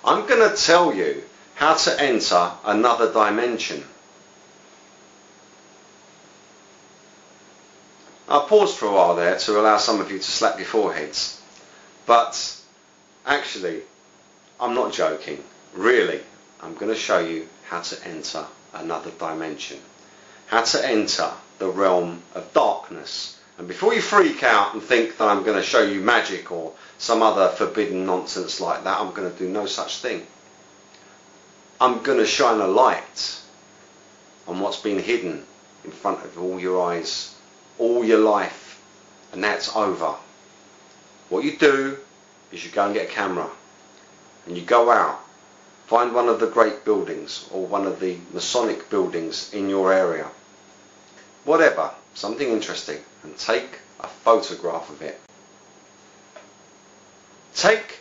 I'm going to tell you how to enter another dimension. I paused for a while there to allow some of you to slap your foreheads, but actually I'm not joking. Really, I'm going to show you how to enter another dimension, how to enter the realm of darkness. And before you freak out and think that I'm going to show you magic or some other forbidden nonsense like that, I'm going to do no such thing. I'm going to shine a light on what's been hidden in front of all your eyes all your life, and that's over. What you do is you go and get a camera and you go out, find one of the great buildings or one of the Masonic buildings in your area, whatever, something interesting, and take a photograph of it. Take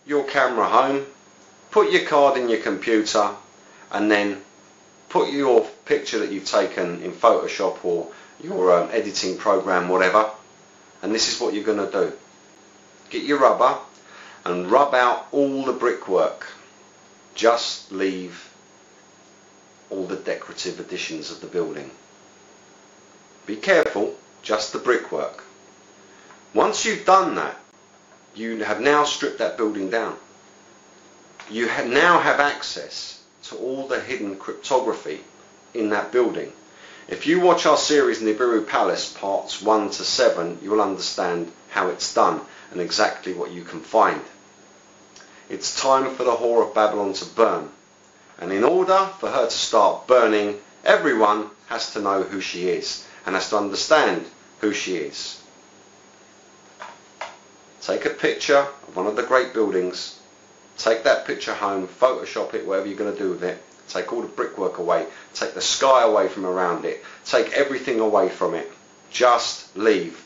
your camera home, put your card in your computer, and then put your picture that you've taken in Photoshop or your editing program, whatever, and this is what you're going to do. Get your rubber and rub out all the brickwork. Just leave all the decorative additions of the building. Be careful, just the brickwork. Once you've done that, you have now stripped that building down. You now have access to all the hidden cryptography in that building. If you watch our series Nibiru Palace parts 1 to 7, you will understand how it's done and exactly what you can find. It's time for the whore of Babylon to burn, and in order for her to start burning, everyone has to know who she is and has to understand who she is. Take a picture of one of the great buildings, take that picture home, Photoshop it, whatever you're going to do with it. Take all the brickwork away, take the sky away from around it, take everything away from it. Just leave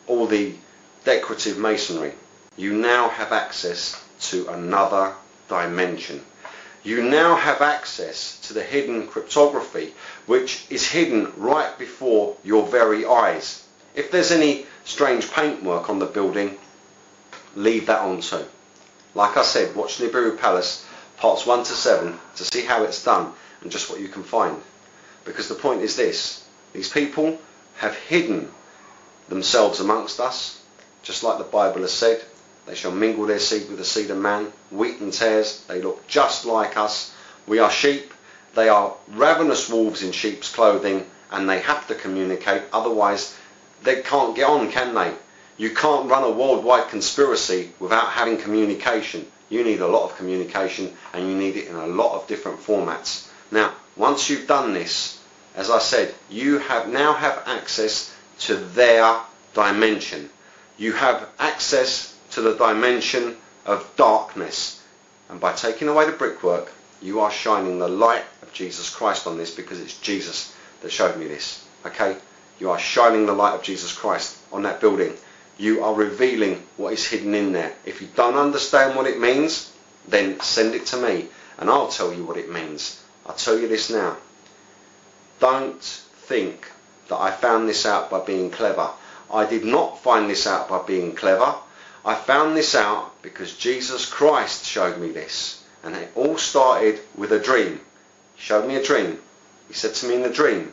all the decorative masonry. You now have access to another dimension. You now have access to the hidden cryptography, which is hidden right before your very eyes. If there's any strange paintwork on the building, leave that on too. Like I said, watch Nibiru Palace parts 1 to 7 to see how it's done and just what you can find. Because the point is this: these people have hidden themselves amongst us, just like the Bible has said. They shall mingle their seed with the seed of man, wheat and tares. They look just like us. We are sheep. They are ravenous wolves in sheep's clothing, and they have to communicate, otherwise they can't get on, can they? You can't run a worldwide conspiracy without having communication. You need a lot of communication, and you need it in a lot of different formats. Now, once you've done this, as I said, you now have access to their dimension. You have access to the dimension of darkness. And by taking away the brickwork, you are shining the light of Jesus Christ on this, because it's Jesus that showed me this. Okay? You are shining the light of Jesus Christ on that building. You are revealing what is hidden in there. If you don't understand what it means, then send it to me and I'll tell you what it means. I'll tell you this now. Don't think that I found this out by being clever. I did not find this out by being clever. I found this out because Jesus Christ showed me this. And it all started with a dream. He showed me a dream. He said to me in the dream,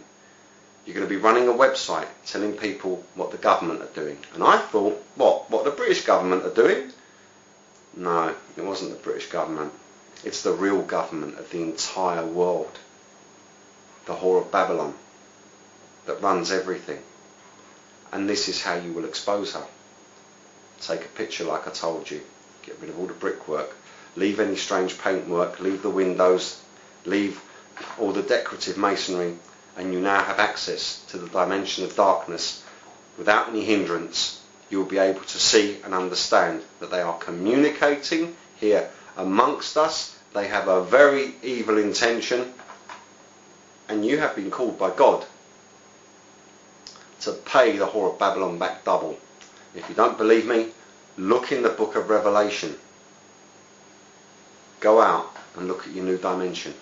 you're going to be running a website telling people what the government are doing. And I thought, what the British government are doing? No, it wasn't the British government. It's the real government of the entire world. The whore of Babylon that runs everything. And this is how you will expose her. Take a picture like I told you. Get rid of all the brickwork. Leave any strange paintwork. Leave the windows. Leave all the decorative masonry. And you now have access to the dimension of darkness without any hindrance. You will be able to see and understand that they are communicating here amongst us. They have a very evil intention, and you have been called by God to pay the whore of Babylon back double. If you don't believe me, look in the book of Revelation. Go out and look at your new dimension.